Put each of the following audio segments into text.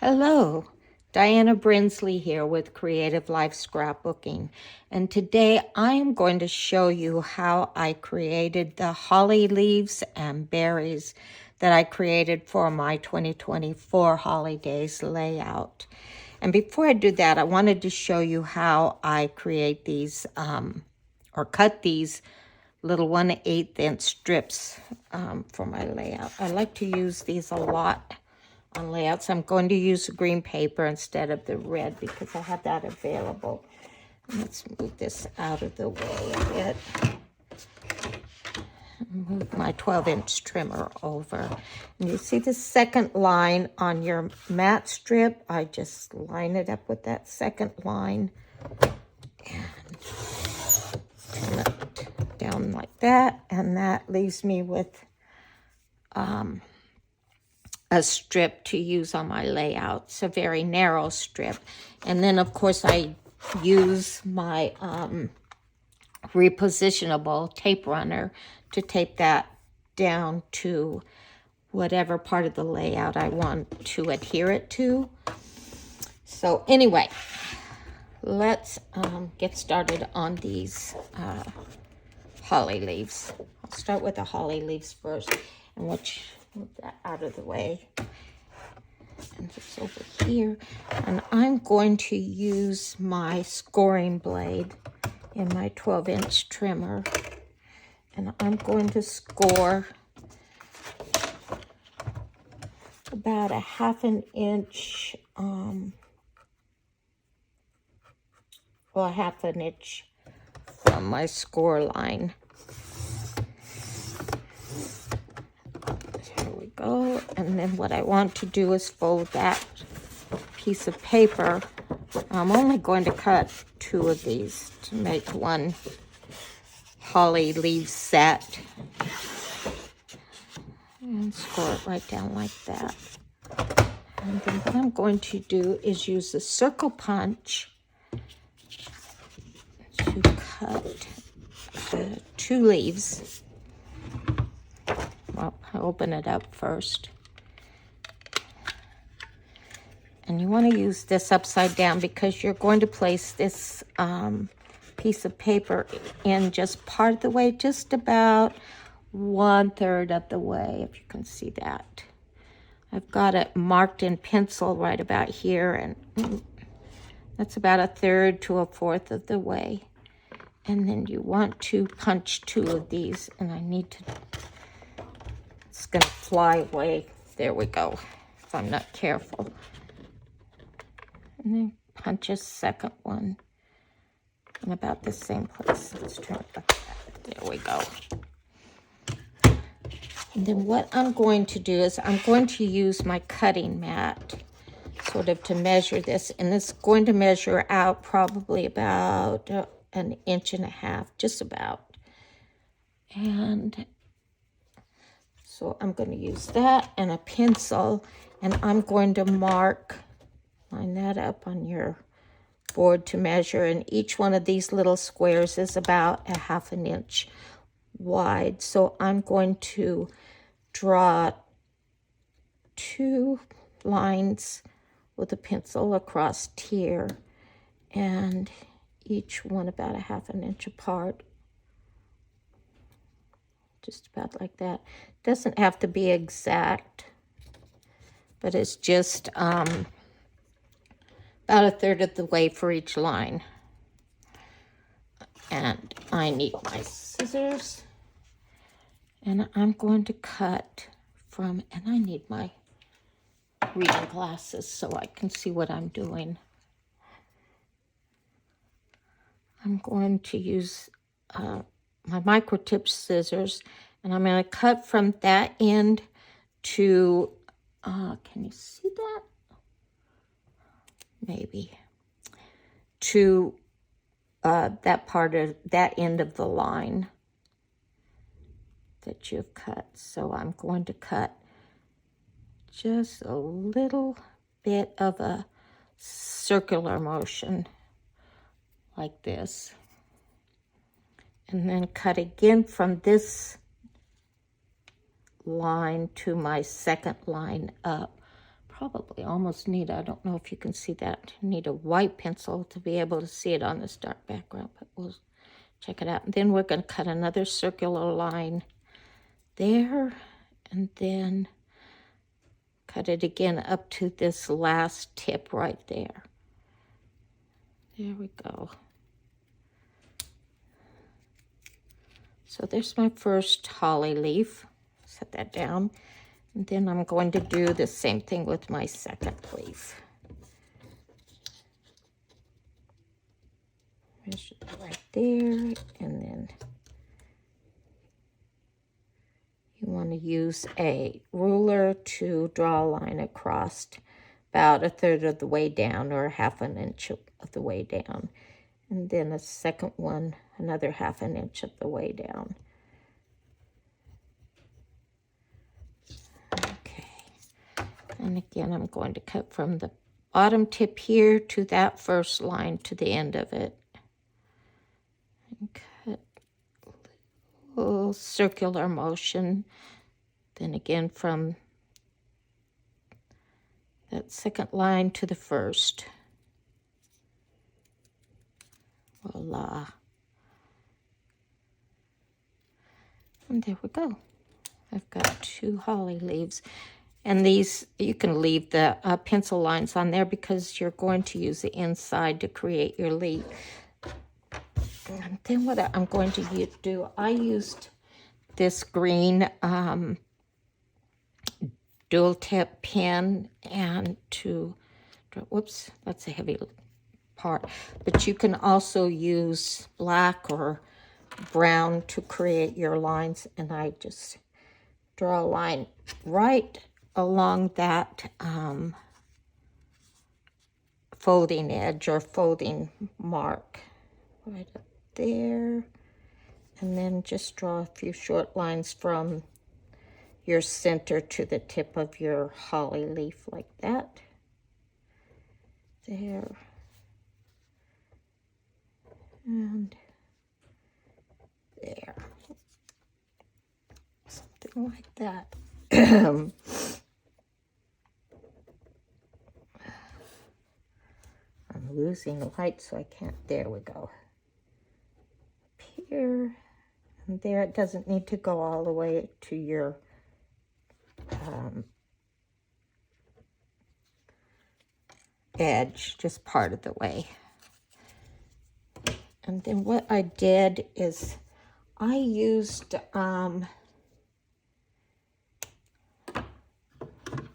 Hello, Diana Brinsley here with Creative Life Scrapbooking, and today I am going to show you how I created the holly leaves and berries that I created for my 2024 holidays layout. And before I do that, I wanted to show you how I create these or cut these little 1/8 inch strips for my layout. I like to use these a lot on layouts. I'm going to use green paper instead of the red because I have that available. Let's move this out of the way a bit. Move my 12-inch trimmer over. And you see the second line on your mat strip? I just line it up with that second line and trim it down like that. And that leaves me with a strip to use on my layout. It's a very narrow strip. And then, of course, I use my repositionable tape runner to tape that down to whatever part of the layout I want to adhere it to. So anyway, let's get started on these holly leaves. I'll start with the holly leaves first, and move that out of the way. And it's over here. And I'm going to use my scoring blade in my 12-inch trimmer. And I'm going to score about a 1/2 inch, well, a 1/2 inch from my score line. There we go. And then what I want to do is fold that piece of paper. I'm only going to cut 2 of these to make one holly leaf set. And score it right down like that. And then what I'm going to do is use the circle punch to cut 2 leaves. Well, I'll open it up first. And you want to use this upside down because you're going to place this piece of paper in just part of the way, just about 1/3 of the way, if you can see that. I've got it marked in pencil right about here, and that's about 1/3 to 1/4 of the way. And then you want to punch 2 of these, and I need to, it's going to fly away. There we go, if I'm not careful. And then punch a second one in about the same place. Let's turn it like that. There we go. And then what I'm going to do is I'm going to use my cutting mat sort of to measure this. And it's going to measure out probably about 1.5 inches, just about. And so I'm going to use that and a pencil. And I'm going to line that up on your board to measure. And each one of these little squares is about 1/2 inch wide. So I'm going to draw 2 lines with a pencil across here, and each one about 1/2 inch apart, just about like that. Doesn't have to be exact, but it's just about 1/3 of the way for each line. And I need my scissors. And I'm going to cut from, and I need my reading glasses so I can see what I'm doing. I'm going to use my microtip scissors, and I'm going to cut from that end to, can you see that? Maybe. To that part of, that end of the line that you've cut. So I'm going to cut just a little bit of a circular motion like this, and then cut again from this line to my second line up, probably almost need, I don't know if you can see that, need a white pencil to be able to see it on this dark background, but we'll check it out. And then we're going to cut another circular line there, and then cut it again up to this last tip right there. There we go. So there's my first holly leaf. Set that down. And then I'm going to do the same thing with my second leaf. Measure it right there, and then you want to use a ruler to draw a line across about 1/3 of the way down, or 1/2 inch of the way down. And then a second one, another 1/2 inch of the way down. And again, I'm going to cut from the bottom tip here to that first line to the end of it. And cut a little circular motion. Then again, from that second line to the first. Voila. And there we go. I've got 2 holly leaves. And these, you can leave the pencil lines on there because you're going to use the inside to create your leaf. And then what I'm going to do, I used this green dual tip pen and whoops, that's a heavy part. But you can also use black or brown to create your lines. And I just draw a line right along that folding edge or folding mark right up there, and then just draw a few short lines from your center to the tip of your holly leaf like that. There. And there. Something like that. I'm losing light, so I can't. There we go. Up here and there. It doesn't need to go all the way to your edge, just part of the way. And then what I did is I used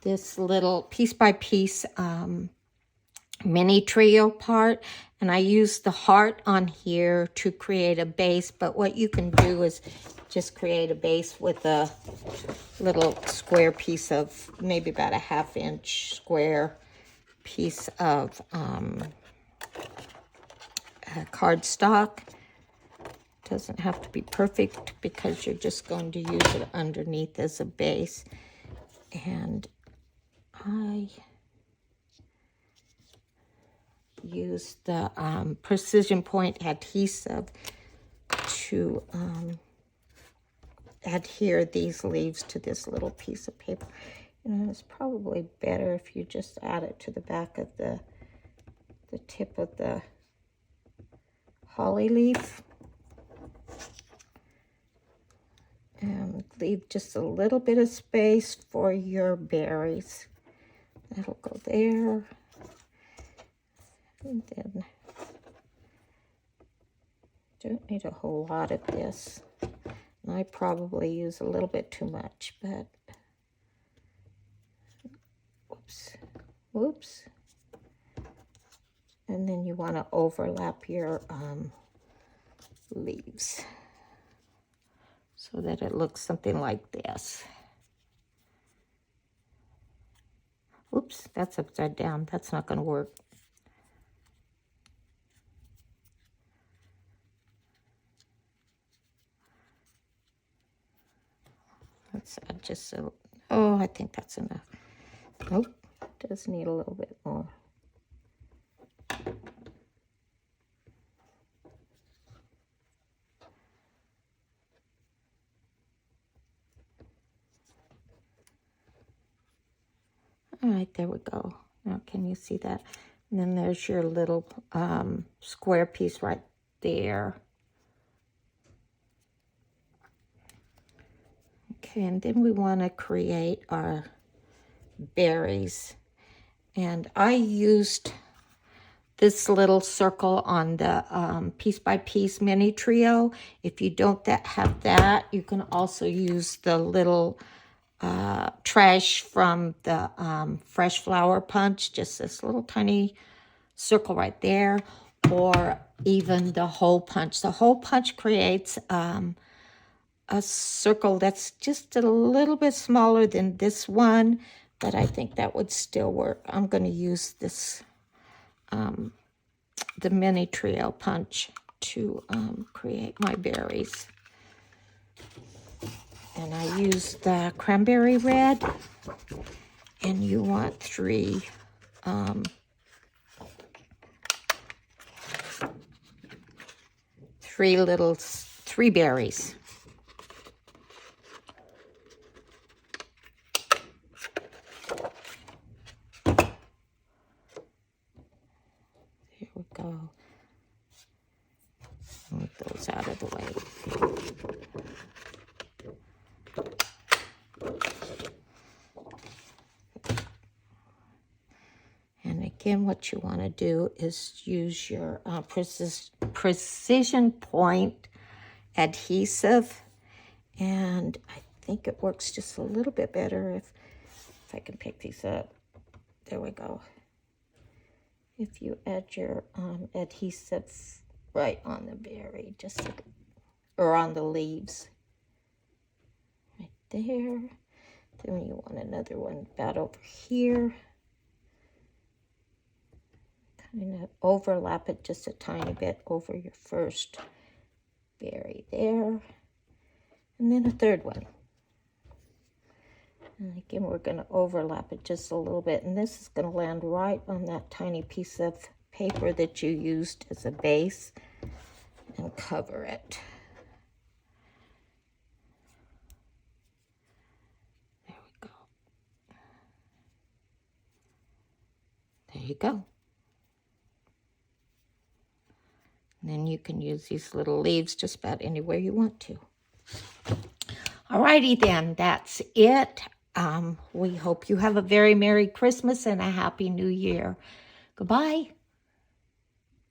this little piece by piece mini trio part, and I used the heart on here to create a base. But what you can do is just create a base with a little square piece of, maybe about a 1/2 inch square piece of cardstock. Doesn't have to be perfect because you're just going to use it underneath as a base. And I use the precision point adhesive to adhere these leaves to this little piece of paper. You know, it's probably better if you just add it to the back of the tip of the holly leaf. And leave just a little bit of space for your berries. That'll go there. And then, don't need a whole lot of this. And I probably use a little bit too much, but whoops. And then you want to overlap your leaves so that it looks something like this. Oops, that's upside down. That's not going to work. Let's add just a, oh, I think that's enough. Nope, does need a little bit more. All right, right, there we go. Now, can you see that? And then there's your little square piece right there. Okay, and then we want to create our berries. And I used this little circle on the piece by piece mini trio. If you don't have that, you can also use the little trash from the fresh flower punch, just this little tiny circle right there, or even the hole punch. The hole punch creates a circle that's just a little bit smaller than this one, but I think that would still work. I'm going to use this, the mini trio punch to create my berries. And I use the cranberry red, and you want three berries. Here we go. Move those out of the way. And again, what you want to do is use your precision point adhesive, and I think it works just a little bit better if I can pick these up. There we go. If you add your adhesive right on the berry, or on the leaves, right there. Then you want another one about over here. Kind of overlap it just a tiny bit over your first berry there. And then a third one. And again, we're going to overlap it just a little bit. And this is going to land right on that tiny piece of paper that you used as a base, and cover it. There we go. There you go. And then you can use these little leaves just about anywhere you want to. Alrighty then, that's it. We hope you have a very Merry Christmas and a Happy New Year. Goodbye.